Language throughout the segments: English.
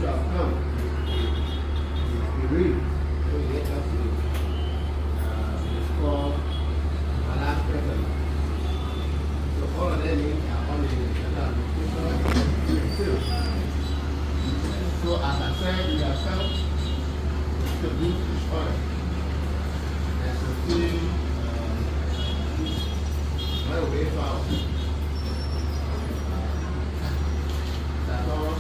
you have come, you read. So you get up to it's called an last present. So all of them are on the so as I said, you have come to do each other. And so feeling well way found. That's all.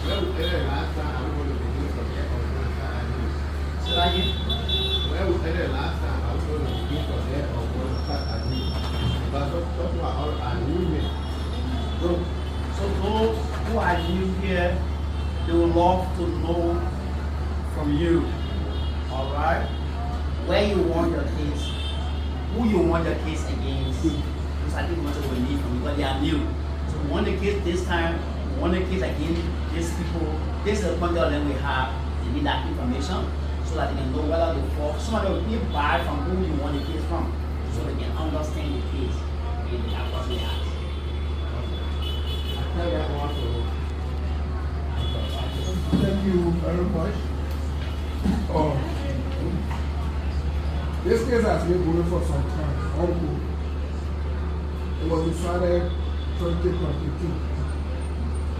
Well, last time I was going to begin from there or going to start at So that you well, last time I was going to begin from there or going to start at but talk about all our new men. so those who are new here, they would love to know from you. Alright? Where you want your case, who you want your case against. Because I think much of we need from you, because they are new. So we want the case this time, we want the case against these people. This is the point of them we have. They need that information so that they can know whether they fall. Some of them will be buy from who you want the case from, so they can understand the case. And that's what we ask. I tell that also. Thank you very much. This case has been going for some time. Also, it was decided 2022.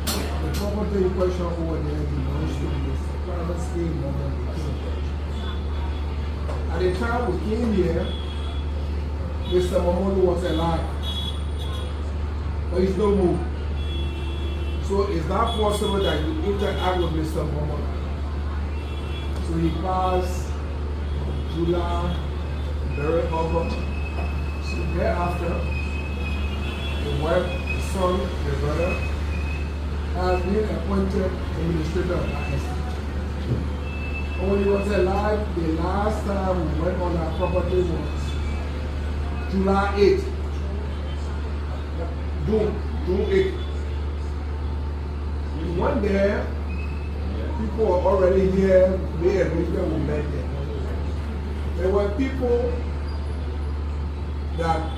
The property in question over there belongs to Mr. Clarence Momolu. At the time we came here, Mr. Momolu was alive, but he's no more. So it's not possible that you interact with Mr. Momolu. So he passed July, very August. So thereafter, the wife, the son, the brother has been appointed administrator of that estate. And when he was alive, the last time we went on our property was July 8th. June 8th. We went there, people were already here, they arrangement we met there. There were people that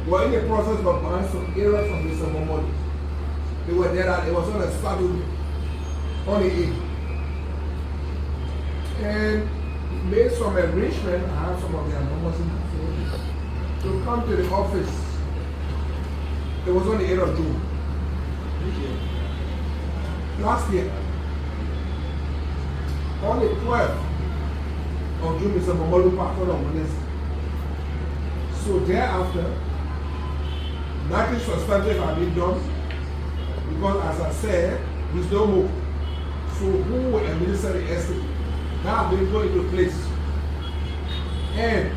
were in the process of buying some areas from Mr. Momolu. They were there that it was on a Saturday, on the 8th. And made some arrangement, I have some of their numbers in the phone, to come to the office. It was on the 8th of June. Last year. On the 12th of June, Mr. Momolu passed on Wednesday. So thereafter, nothing substantive had been done, because as I said, he's no more. So who will administer the estate? That has been put into place. And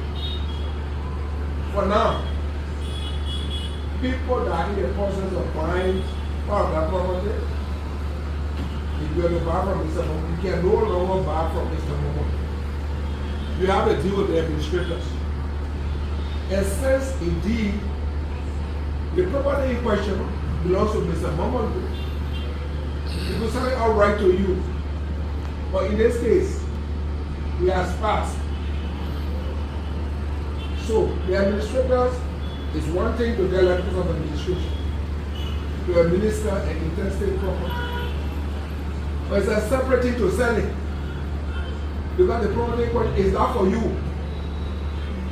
for now, people that are in the process of buying part of that property, if you are to buy from Mr. Momolu, you can no longer buy from Mr. Momolu. You have to deal with the administrators. And since indeed the property in question belongs to Mr. Momolu, it will sound all right to you. But in this case, he has passed. So the administrators is one thing to get letters of administration to administer an interstate property. But it's a separate thing to sell it. Because the property court is not for you.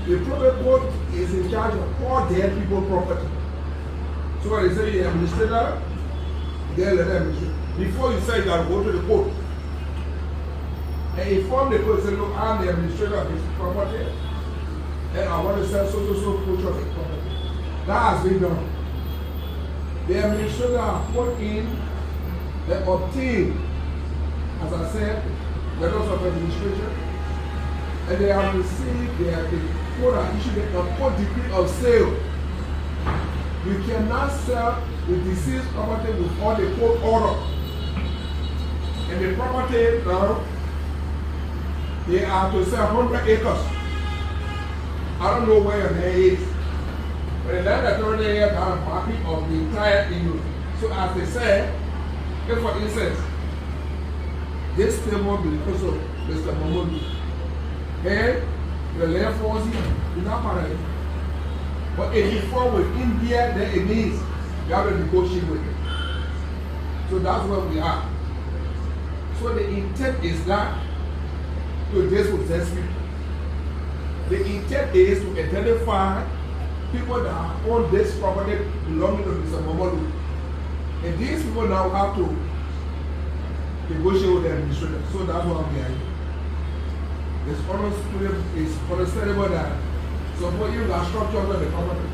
The property court is in charge of all dead people property. So when they say you're an administrator, they'll let them administrate. Before you say you got to go to the court and inform the court, say, look, I'm the administrator of this property and I want to sell so portion of the property. That has been done. The administrator put in, they obtained, as I said, letters of administration, and they have received, they have been issued a court decree of sale. You cannot sell the deceased property without a court order. And the property now, they are to sell 100 acres. I don't know where your name is. But the land authority here got a copy of the entire thing. So as they say, if for instance, this table belongs to Mr. Momolu, and the land falls here, you're not part of it. But if you fall with India, then it means you have to negotiate with it. So that's where we are. So the intent is that to dispossess people. The intent is to identify people that own this property belonging to Mr. Momolu. And these people now have to negotiate with the administrator. So that's what we are here. It's understandable that support you got structure of the property.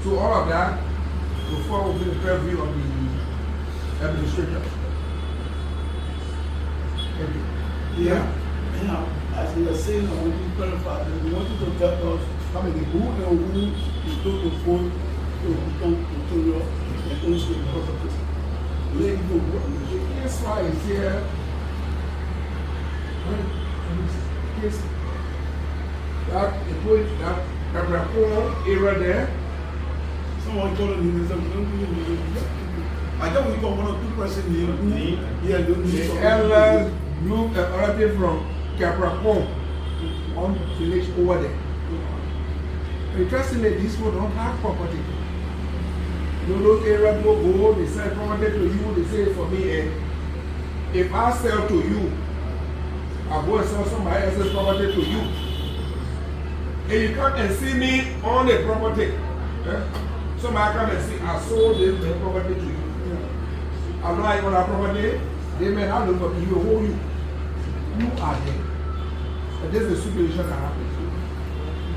So all of that will fall within the purview of the administrator. Thank you. Yeah. As you are saying, I want you to clarify that we want you to tell us how many who and who you told to phone to your own state property. The case file is here. Case that area there. Someone called me I don't think one or two person name. Yeah, the elders group and other from Capricorn on village over there. Interestingly, these people don't have property. You know, those areas go, they sell property to you, they say for me, and if I sell to you, I go and sell somebody else's property to you. And you come and see me on the property. Somebody come and see, I sold this property to you. I'm not on that property. They may not look for you, who you are there. And this is the situation that happens.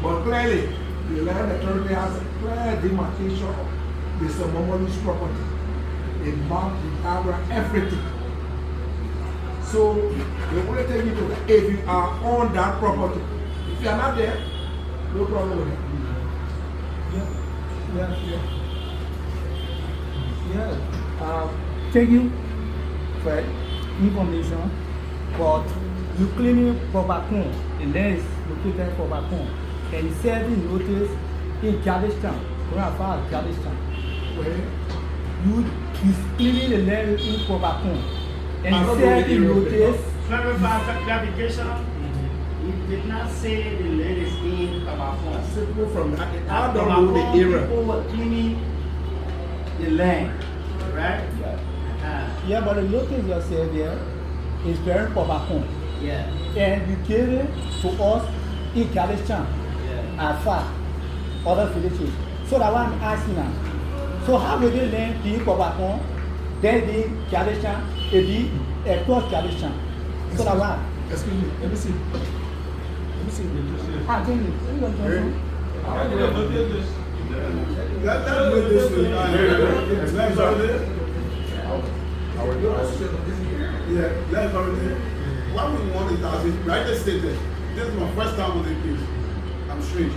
But clearly, the land authority has a clear demarcation of Mr. Momolu's property. It marked the area, everything. So, they want to take you to that. If you are on that property, if you are not there, no problem with it. Thank you for information, but you cleaning for Bakun, and then is located for Bakun, and serving notice in Kurdistan, going far as Kurdistan. You cleaning the land in for Bakun, and serving notice. Clarification. He did not say the land is in Kabafon. Simple from that. I At don't know the Kabafon, area. people were cleaning the land, right? Yeah, but the notice yourself here is very for Bakun. Yeah. And you gave it to us in Kurdistan, and far other villages. So that's why I'm asking now. So how will the land be for Bakun, then be Kurdistan, and be across Kurdistan? So that's why. Excuse me, let me see. Let me see. Ah, thank you. Let me go to What we want is as if right stated, this is my first time with the case. I'm strange.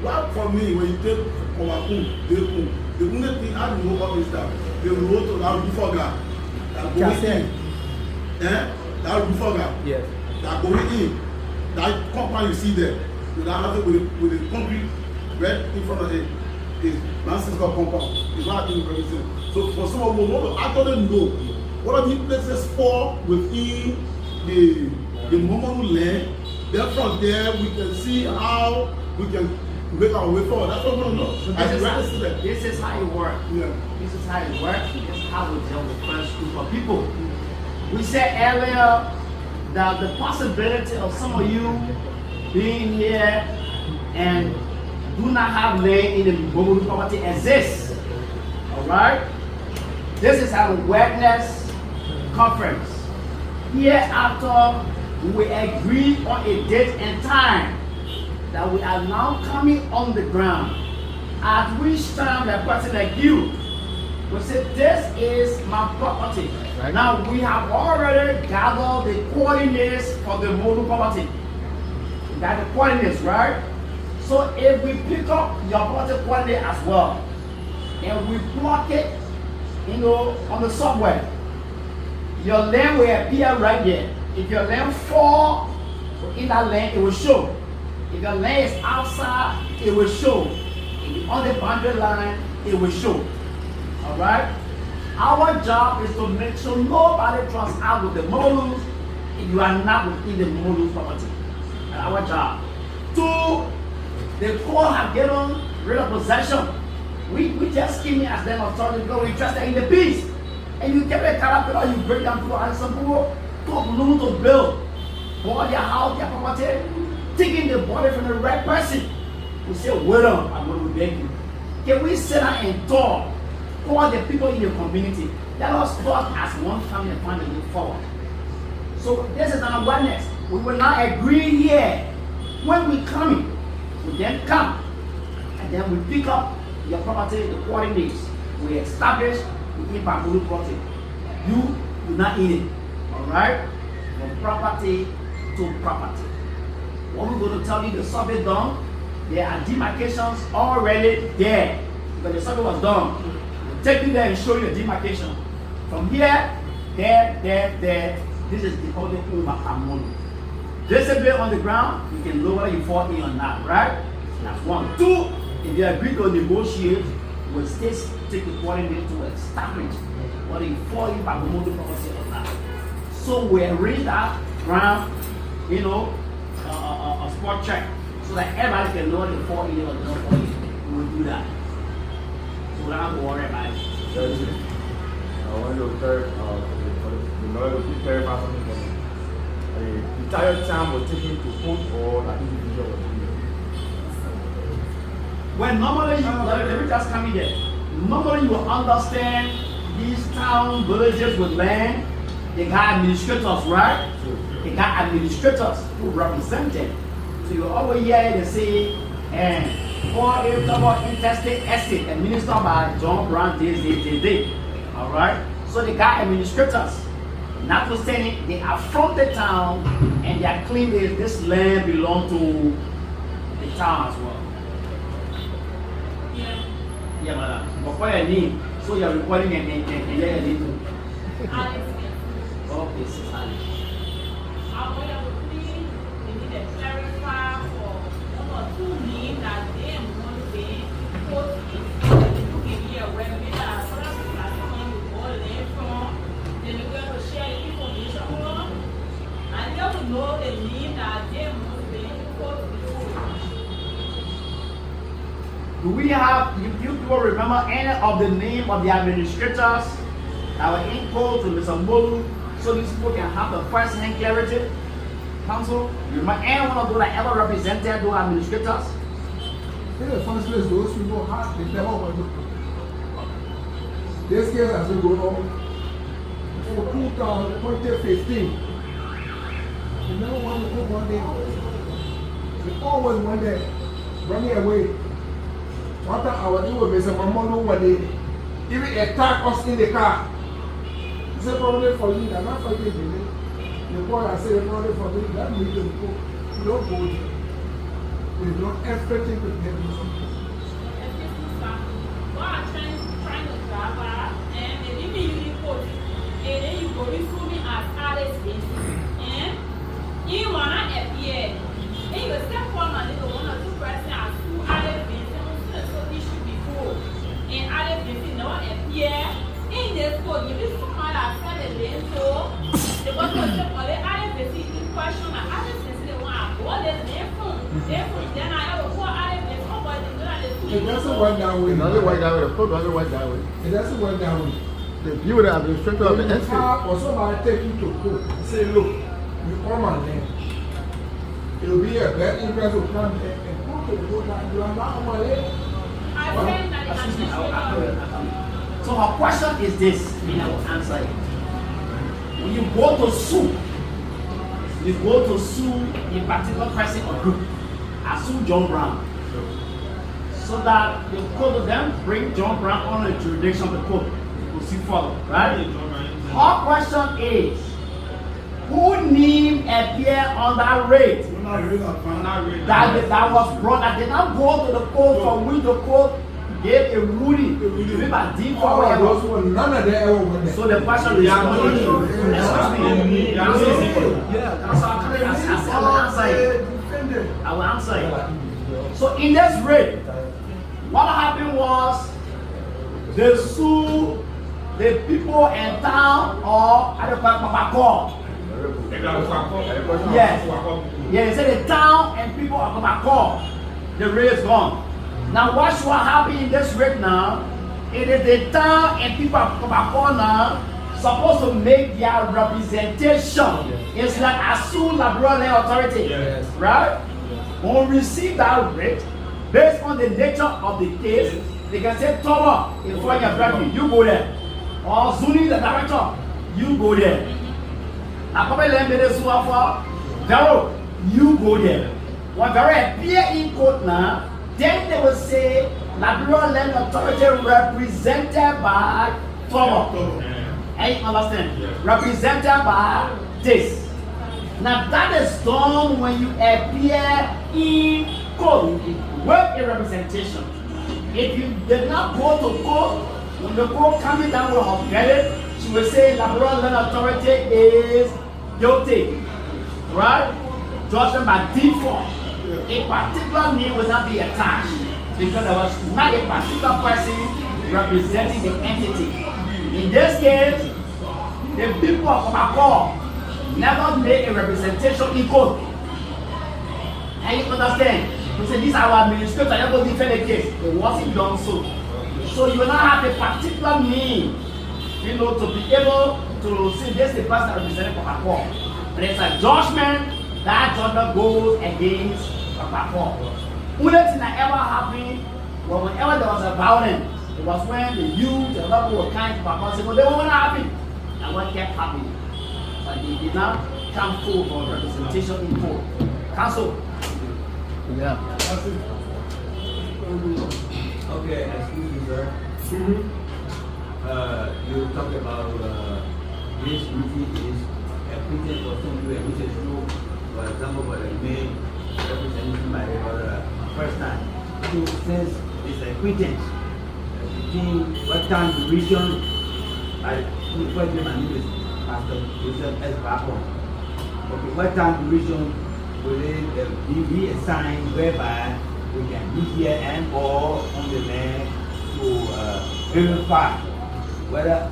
What for me when you take Kawakum, the only thing I know about is that the road to that Rufoga that going in. That Rufoga. Yes. That going in. That compound you see there, with the concrete right in front of it, is Francisco compound. It's not in everything. So for someone who want to actually know what are the places for within the Momolu land, then from there we can see how we can make our way forward. That's what we want to know. So this is how it works. Yeah. This is how it works. This is how we deal with first group of people. We said earlier that the possibility of some of you being here and do not have land in the Momolu property exists. Alright? This is our awareness conference. Hereafter, we will agree on a date and time that we are now coming on the ground. At which time a person like you will say, this is my property. Right. Now we have already gathered the coordinates for the Momolu property. We got the coordinates, right? So if we pick up your property coordinate as well, and we block it, on the subway, your land will appear right there. If your land fall in that land, it will show. If your land is outside, it will show. If it's on the boundary line, it will show. Alright? Our job is to make sure nobody trusts out with the Momolus if you are not within the Momolu property. That's our job. 2, The court have given rid of possession. We just came in as them authority because we're interested in the peace. And you get a caterpillar, you break down people, and some people took loan to build, bought their house, their property, taking the body from the right person. We say, wait on, I'm going to beg you. Can we sit down and talk? Call the people in the community. Let us talk as one family and find a way forward. So this is an awareness. We will not agree here. When we come in, we then come. And then we pick up your property, the coordinates. We establish the Momolu property. You do not eat it. Alright? From property to property. What we're going to tell you, the survey done, there are demarcations already there. Because the survey was done. We'll take you there and show you the demarcation. From here, there. This is the only Momolu. Visibly on the ground, you can know whether you fall in or not, right? That's one. Two, if you agree to negotiate, we'll still take the coordinate to establish whether you fall in Momolu property or not. So we arrange that ground, a spot check, so that everybody can know whether you fall in or not fall in. We will do that. So we don't have to worry about it. I want to clarify something for me. The entire time was taken to court or an individual was doing When normally let me just come in there. Normally you will understand these town villages with land, they got administrators, right? They got administrators who represent them. So you always hear they say, for a double interstate estate administered by John Brown this. Alright? So they got administrators. Notwithstanding, they affront the town and their claim is this land belongs to the town as well. Yeah, madam. But what I need, so you're recording and yeah, you need to. Okay, Sis Alice. I want to please, we need to clarify for one or two names that they want to be put in the give you a webinar. So that's what I'm going to go there from. Then we're going to share the information on. And they will know the name that they want to be put before. Do we have, you people remember any of the name of the administrators that were in code to Mr. Momolu so these people can have the first hand clarity? Council, you remember any one of those that ever represented those administrators? In the first place, those people have, they never want to. This case has been going on for 2015. They never want to put one day. They always want to run me away. One time I was in with Mr. Momolu when they even attack us in the car. He said, probably for you, I'm not fighting you. The boy I said, probably for you, that means you go. You don't go there. We don't everything to get this. Trying to drive out and they leave you in court. And then you go through me as Alice Basin. And you wanna appear. And you step forward and one or two person as who Alice Basin. And Alice Basin no appear in this court. You be someone that said the lane so the person was saying, well, Alice Basin in question and Alice Basin the one what is their phone? Then I have a poor Alice Basin. Oh boy, they do that. It doesn't work that way. It doesn't work that way. The code doesn't work that way. It doesn't work that way. You would have been straight up the estate. Or somebody take you to court and say, look, you come on land. It will be a bad interest to come there and go to the court and you are not on my land. So her question is this, and I will answer it. When you go to sue a particular person or group, I sue John Brown. So that the court of them bring John Brown on the jurisdiction of the court to see further, right? Her question is, who name appear on that rate? That was brought, that did not go to the court from which the court gave a ruling. Remember, deep for none of them ever went there. So the question is, I will answer it. So in this rate, what happened was they sued the people in town or at the Babacor. Yes. Yeah, they said the town and people of Babacor. the rate is gone. Now what should happen in this rate now? It is the town and people of Coca-Cola now supposed to make their representation. It's like assume Labrador Land Authority, right? When we receive that rate, based on the nature of the case, they can say, Tomo, in front of your you go there. Or Zuni, the director, you go there. Now, come and Vero, you go there. When Vero appear in court now, then they will say, Labrador Land Authority represented by Tomo. And you understand? Represented by this. Now that is done when you appear in court with a representation. If you did not go to court, when the court coming down with her verdict, she will say Labrador Land Authority is guilty. Right? Judgment by default. A particular name will not be attached because there was not a particular person representing the entity. In this case, the people of Coca-Cola never made a representation in court. And you understand? We say these are our administrators that never defend the case. It wasn't done so. So you will not have a particular name, to be able to see this the person that represented Coca-Cola. But it's a judgment, that judgment goes against Coca-Cola. Only thing that ever happened was whenever there was a violence, it was when the youth and other people were kind to Coca-Cola say, well, they were not happy. And what kept happening? But they did not come full for representation in court. Counsel. Yeah. Okay, excuse me, sir. You talked about this duty is acquitted for some way, which is true. For example, for the main representation by the first time. So since it's acquitted, between what time duration, I think my name is Pastor Joseph S. Bako. Okay, what time duration will it be reassigned whereby we can be here and or on the land to verify whether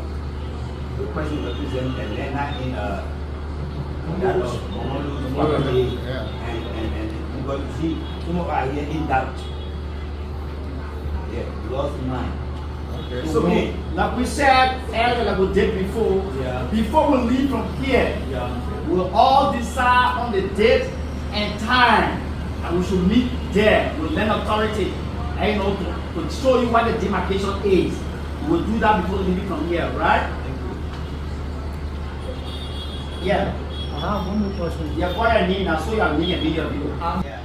the person represents a land in that of Momolu property and because you see some of our here in doubt. Yeah, lost mind. Okay. So like we said earlier, like we did before, before we leave from here, we'll all decide on the date and time and we should meet there with land authority and to show you what the demarcation is. We'll do that before leaving from here, right? Yeah. I have one more question. Yeah, what I need, I saw you are making a video. Yeah.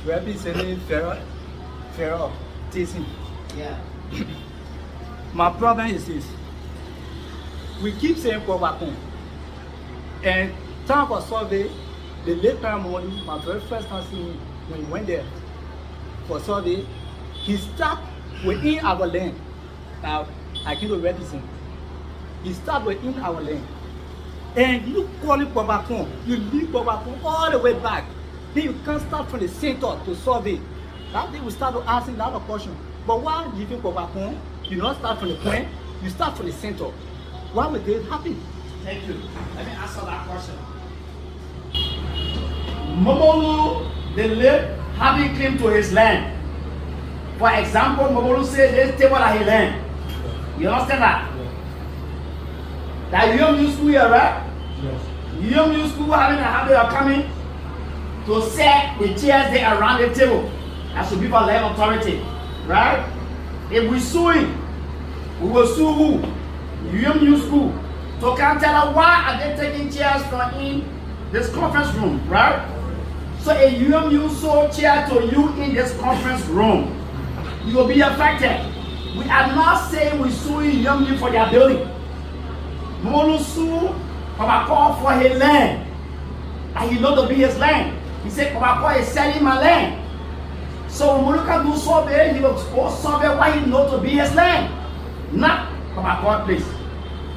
Representing Pharaoh teaching. Yeah. My problem is this. We keep saying Momolu. And time for survey, the late Momolu, my very first time seeing him, when he went there for survey, he started within our land. Now, I can't represent. He started within our land. And you call it Momolu, you leave Momolu all the way back. Then you can't start from the center to survey. That day we start to ask him another question. But why leaving Momolu? You don't start from the point, you start from the center. Why would this happen? Thank you. Let me answer that question. Momolu, the late, having claim to his land. For example, Momolu said this table at his land. You understand that? That you don't use school here, right? Yes. You don't use school having a habit of coming to set the chairs there around the table. That should be for land authority, right? If we sue him, we will sue who? UMU school. So can tell her why are they taking chairs from in this conference room, right? So a UMU sold chair to you in this conference room, you will be affected. We are not saying we sue UMU for their building. Momolu sue Coca-Cola for his land. And he know to be his land. He said Coca-Cola is selling my land. So when Momolu can do survey, he will go survey why he know to be his land, not Coca-Cola place.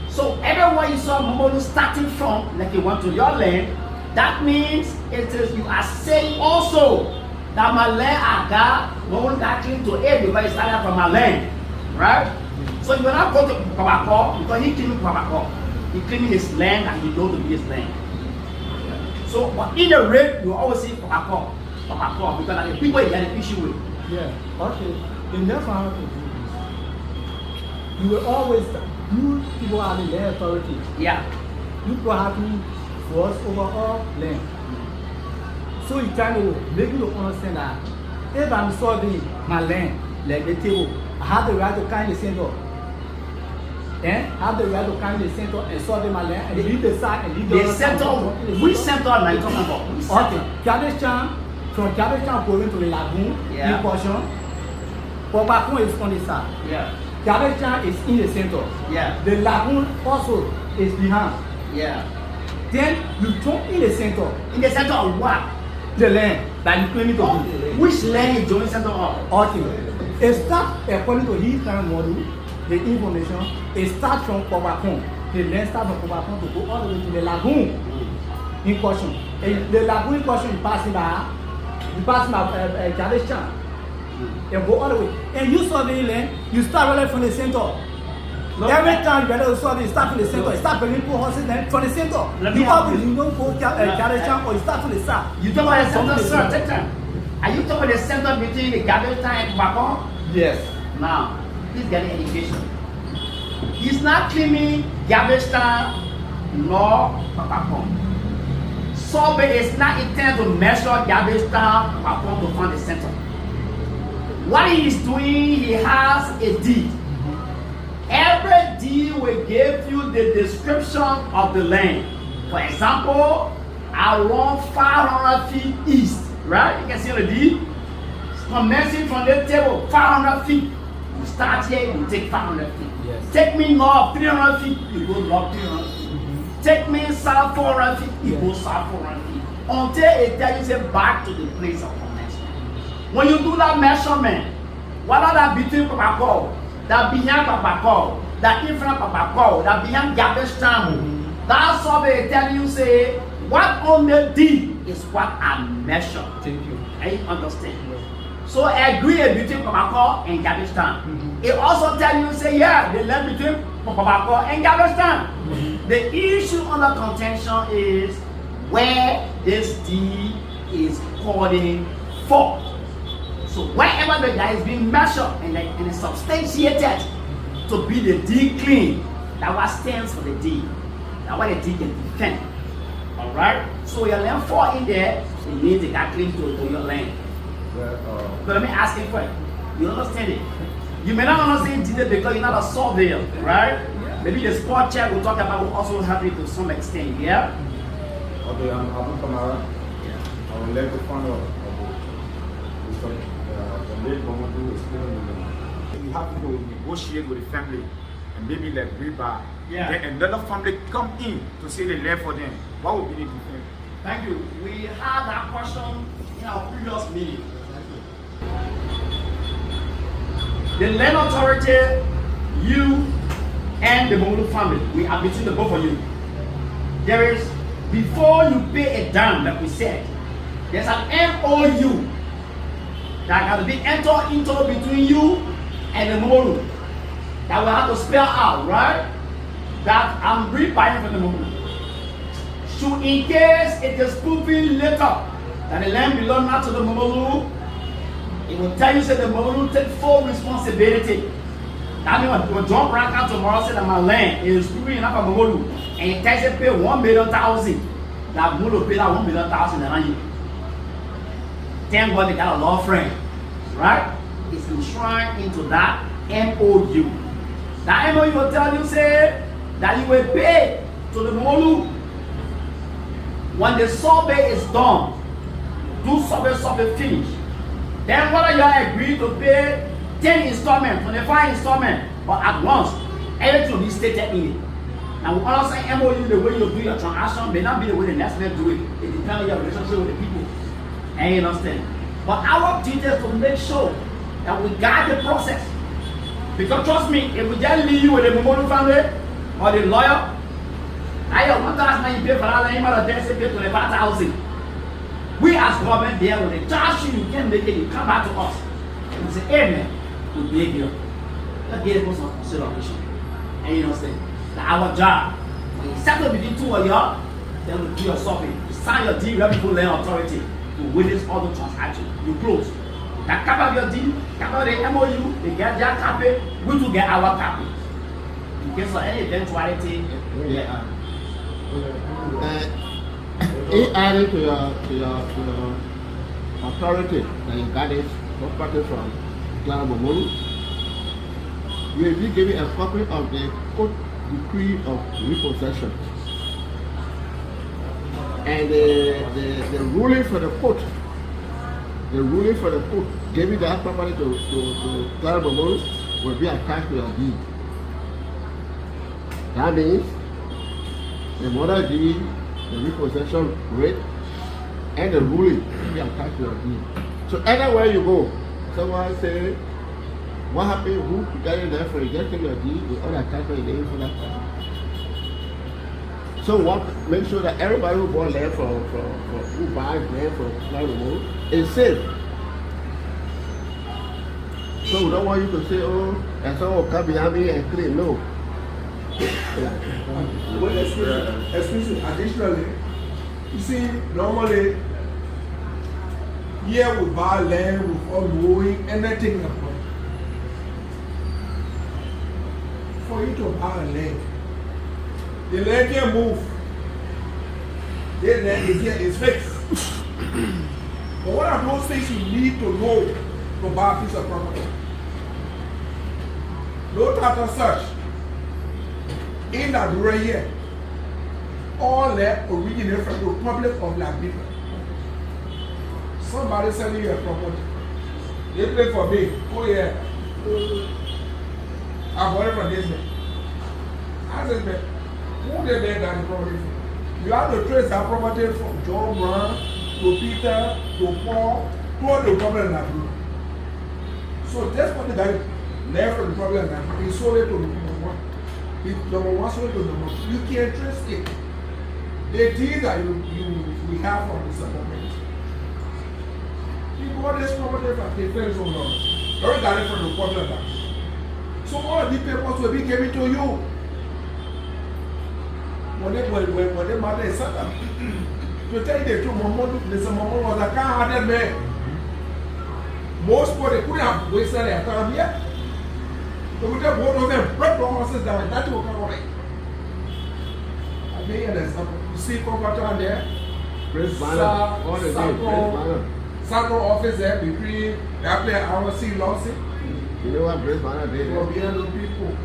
So everywhere you saw Momolu starting from, like you went to your land, that means it is you are saying also that my land I got, Momolu got claim to it because it started from my land, right? So you will not go to Coca-Cola because he claiming Coca-Cola. He claiming his land and he know to be his land. So but in the rate you always see Coca-Cola. Papa Paul, because like the people you got an issue with. Yeah, okay. The next one I have to do is, you will always, you people are the land authority. Yeah. You people have to force over all land. So you try to make you understand that if I'm solving my land, like the table, I have the right to come in the center. I have the right to come in the center and solve my land and leave the side and leave the The center, which center are you talking about? Which center? Okay, Garbage Town, from Garbage Town going to the lagoon, Yeah. in portion. Popacon is on the side. Yeah. Garbage Town is in the center. Yeah. The lagoon also is behind. Yeah. Then you jump in the center, In the center of what? the land that you claim to Oh, be. which land is joining center of? Okay. It starts according to his current model, the information, it starts from Popacon. The land starts from Popacon to go all the way to the lagoon in question. And the lagoon in question is passing by Garbage Town. You go all the way. And you survey land, you start right from the center. Every time you better survey, you start from the center. You start bringing poor horses then from the center. Let me You ask always you. you don't go Garbage Town or you start from the side. You talk about the center, sir, take time. Are you talking about the center between the Garbage Town and Popacon? Yes. Now, he's getting education. He's not claiming Garbage Town nor Popacon. Survey is not intended to measure Garbage Town, Popacon to find the center. What he is doing, he has a deed. Every deed will give you the description of the land. For example, I want 500 feet east, right? You can see on the deed. Commencing from the table, 500 feet. You start here, you take 500 feet. Yes. Take me north, 300 feet, you go north 300 feet. Take me south 400 feet, you go south 400 feet. Until it tells you say back to the place of commencement. When you do that measurement, whether that between Popacon, that behind Popacon, that in front of Popacon, that behind Garbage Town, that survey tell you say what on the deed is what I measure. Thank you. And you understand? So agree between Popacon and Garbage Town. It also tell you say yeah, the land between Popacon and Garbage Town. The issue under contention is where this deed is calling for. So wherever the guy is being measured and is substantiated to be the deed clean, that what stands for the deed. That what the deed can defend. Alright? So your land fall in there, it means it got clean to your land. But let me ask you first. You understand it? You may not understand it because you're not a surveyor, right? Maybe the spot check we'll talk about will also help you to some extent, yeah? Okay, I'm Abu Kamara. Yeah. I would like to find out the late Momolu is still you have to negotiate with the family and maybe like rebar. Yeah. Then another family come in to say they left for them. What would be the difference? Thank you. We had that question in our previous meeting. The land authority, you and the Momolu family, we are between the both of you. There is, before you pay a dime, like we said, there's an MOU that has to be entered into between you and the Momolu. That we have to spell out, right? That I'm repaying for the Momolu. Should in case it is proven later that the land belongs not to the Momolu, it will tell you say the Momolu take full responsibility. That means when John Brown comes tomorrow say that my land is proven enough for Momolu, and it tells you pay 1 million thousand, that Momolu pay that 1 million thousand around you. Thank God they got a law friend, right? It's enshrined into that MOU. That MOU will tell you say that you will pay to the Momolu when the survey is done. Do survey finish. Then whether you are agreed to pay 10 installments, 25 installments, but at once, everything will be stated in it. Now, we understand MOU, the way you do your transaction may not be the way the next man do it. It depends on your relationship with the people. And you understand? But our duty is to make sure that we guide the process. Because trust me, if we just leave you with the Momolu family or the lawyer, I have 1,000 you pay for that, you might have pay 25,000. We as government there with the charge you can't make it, you come back to us. And we say, hey man, we beg you. Let's get it some consideration. And you understand? That's our job. When you settle between two of y'all, then we do your survey. You sign your deed with people land authority. to witness all the transactions. You close. That cover your deal, cover the MOU, they get their copy, we to get our copy. In case of any eventuality, yeah. In adding to your authority that you got this property from Clarence Momolu, will you give me a copy of the court decree of repossession and the ruling for the court? The ruling for the court giving that property to Clarence Momolu will be attached to your deed. That means the mother deed, the repossession rate, and the ruling will be attached to your deed. So anywhere you go, someone say, what happened, who got it there for rejecting your deed, we all attach your name for that time. So what, make sure that everybody who bought land who buys land from Clarence Momolu is safe. So we don't want you to say, oh, and someone will come behind me and claim, no. Well, excuse me, additionally, you see, normally, here we buy land without knowing anything about it. For you to buy a land, the land can move. The land is here, it's fixed. But what are those things you need to know to buy a piece of property? No title search. In that right here, all that originate from the Republic of Liberia. Somebody selling you a property. They play for me. Oh yeah. I bought it from this man. I said, man, who they make that property from? You have to trace that property from John Brown to Peter to Paul to all the Republic of Liberia. So that's what the guy left from the Republic of Liberia. He sold it to the number one. Number one sold it to number two. You can't trace it. The deed that we have from the settlement. You bought this property from the friends of Lord. Don't got it from the Republic of Liberia. So all the papers will be given to you. When the mother is set up. To tell you the truth, Momolu was a kind-hearted man. Most people they couldn't have wasted their time yet. So we just both of them break the horses down. That will come right. I mean, there's you see Converter there. Praise Banner. All the day. Praise Banner. Central office there between that place RC Lawson. You know what Praise Banner did? For behind those people,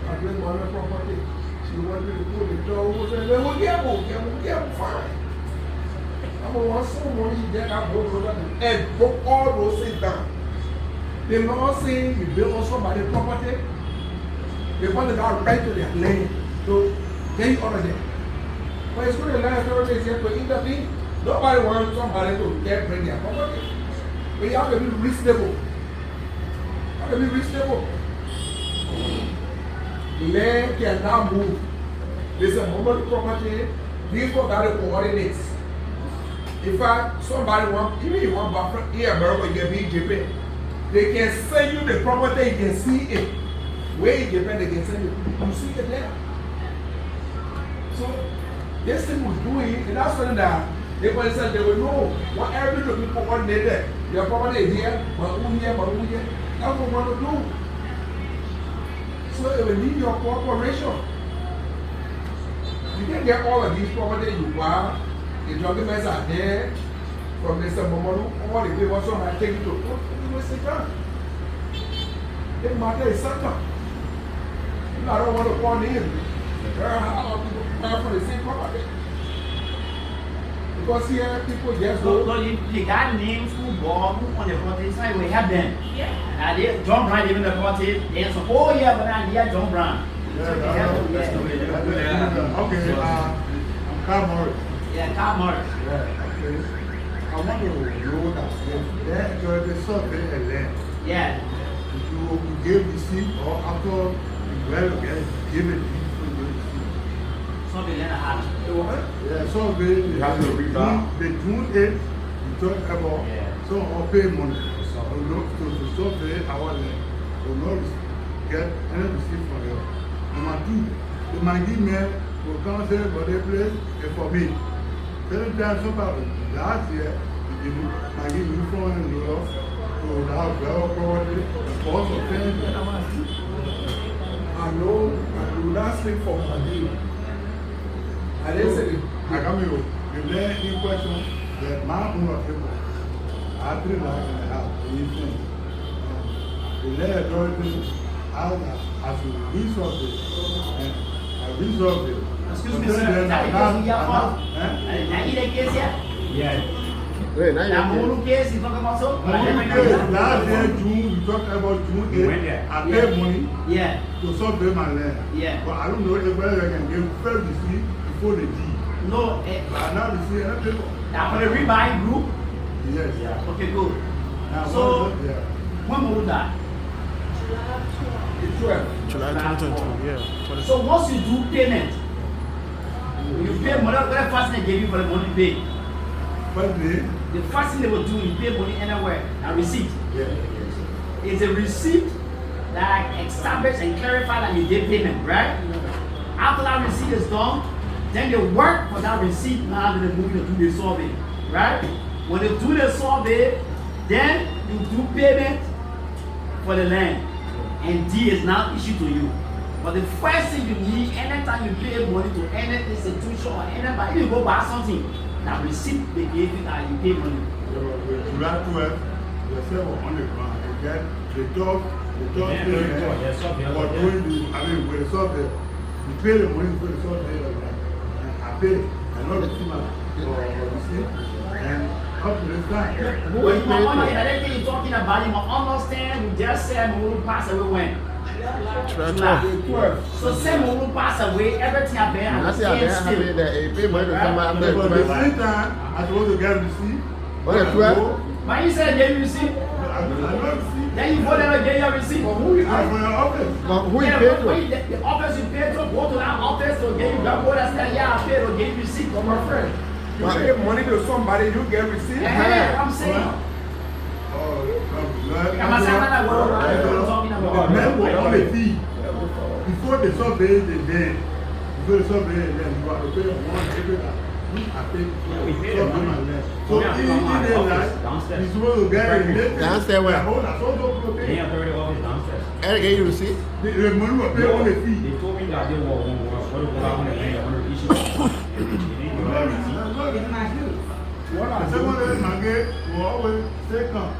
I bring one property. She wanted to put the door and say, we'll get fine. I'm going to want some money there that goes over and broke all those things down. The law saying you build on somebody's property, they want to go right to their land. So get you out of there. But it's going to land authorities here to intervene. Nobody wants somebody to bring their property. But you have to be reasonable. You have to be reasonable. The land cannot move. There's a Momolu property. These people got the coordinates. In fact, somebody even you want buffer here, America, you can be in Japan. They can send you the property, you can see it. Where in Japan, they can send you. You see it there. So, this thing was doing, and that's something that they will say they will know what every people coordinated. Their property is here, but who here. That's what we want to do. So it will need your cooperation. You can get all of these property you want. The documents are there from Mr. Momolu. All the people might take it to court. The matter is settled. I don't want to call in. How people for the same property? Because here people just go. So you got names who bought, who on the property side, we have them. Yeah. And they, John Brown even the property, they say, oh yeah, but I'm here, John Brown. So they have to, Okay, I'm Carl Morris. Yeah, Carl Morris. Yeah, okay. I want to know that if there is a survey and land, Yeah. you give the seat or after you well again, give it to you. Something like that. Yeah, survey, You have to read that. the June 8th, you talk about, Yeah. so I'll pay money. So to survey our land, will not get any receipt from you. Number two, the Maggie man will come say, but they place it for me. Certain times, somebody last year, I give uniform and gloves to the house, property, sports of things. I know I do not sleep for my deal. I didn't say I come here. If there any question that my own of people, I three lives in the house, anything. The layer authority as you resolve it, and I resolve it. Excuse me, sir. Is that because we are from? Now, you the case here? Yeah. Wait, now Now, you're Momolu case, you talking about so? Last year, June, we talked about June 8th. I paid money Yeah. to survey my land. Yeah. But I don't know if whether I can get first receipt before the deed. No, I now receive anything. now for the rebuy group. Yes. Okay, good. Now, So, yeah. when Momolu die? It's 12. July 2022, yeah. So once you do payment, you pay money, what the first thing they give you for the money you pay? First day. The first thing they will do, you pay money anywhere, a receipt. Yeah. It's a receipt that establish and clarify that you did payment, right? After that receipt is done, then they work for that receipt now that they move to do the survey, right? When they do the survey, then you do payment for the land, and deed is now issued to you. But the first thing you need, anytime you pay money to any institution or anybody, you go buy something, that receipt they gave you that you pay money. July 12th, the server on the ground, and then the dog for doing the, I mean, with the survey, you pay the money for the survey, and I pay, I know the team receipt, and up to this time. But you must understand, everything you're talking about, you must understand, we just said Momolu passed away when? July. So say Momolu passed away, everything happened, and That's the it. same still. Pay money to somebody after But the 12. same time, I supposed to get receipt. What, the 12? But you said they receipt, I don't receipt. then you go there and get your receipt. But who is that for your office? But who you Yeah, pay but when to? the office you pay to, go to that office to get you that go and say, yeah, I paid to get you receipt from my friend. You pay money to somebody, you get receipt. Yeah, I'm saying. I'm I'm saying that what I'm talking The about. men will on the fee. Before the survey, the day. Before the survey, then you have to pay one every time. I pay survey my land. So in the night, you're supposed to get it. Downstairs where? Hold on, so don't pay. They have already office downstairs. Eric, get you receipt? The money will pay on the fee. They told me that they were one more. What if I want to pay 100 issues? The second day, my gate will always say come.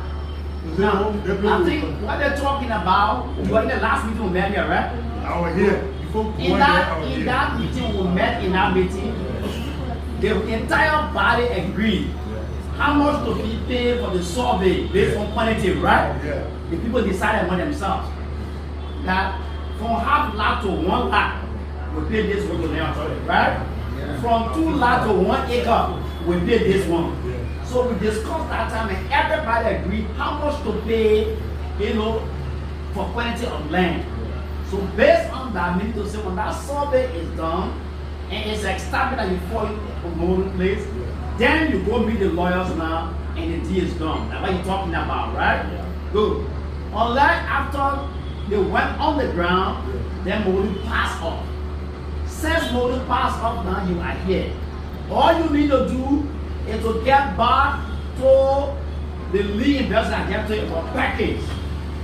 Now, I think what they're talking about, you were in the last meeting we met here, right? I was here before In that meeting we met in that meeting, the entire body agreed how much to be paid for the survey based on quantity, right? Yeah. The people decided among themselves that from half lot to 1 lot, we pay this one to them, right? From 2 lot to 1 acre, we pay this one. So we discussed that time and everybody agreed how much to pay, for quantity of land. So based on that, meaning to say when that survey is done and it's established that you fall in place, then you go meet the lawyers now and the deal is done. That's what you're talking about, right? Good. Unlike after they went on the ground, then Momolu passed off. Since Momolu passed off, now you are here. All you need to do is to get back to the lead investor and get to it for a package.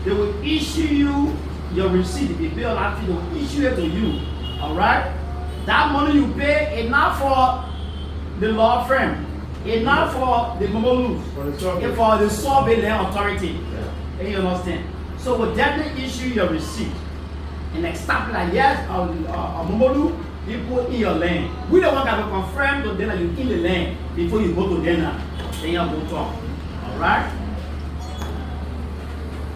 They will issue you your receipt. If you pay all that fee, they will issue it to you. Alright? That money you pay is not for the law firm. It's not for the Momolu. It's for the survey land authority. You understand? So we'll definitely issue your receipt and establish that yes, Momolu, you put in your land. We don't want to confirm to them that you in the land before you go to dinner. Then you have to talk. Alright?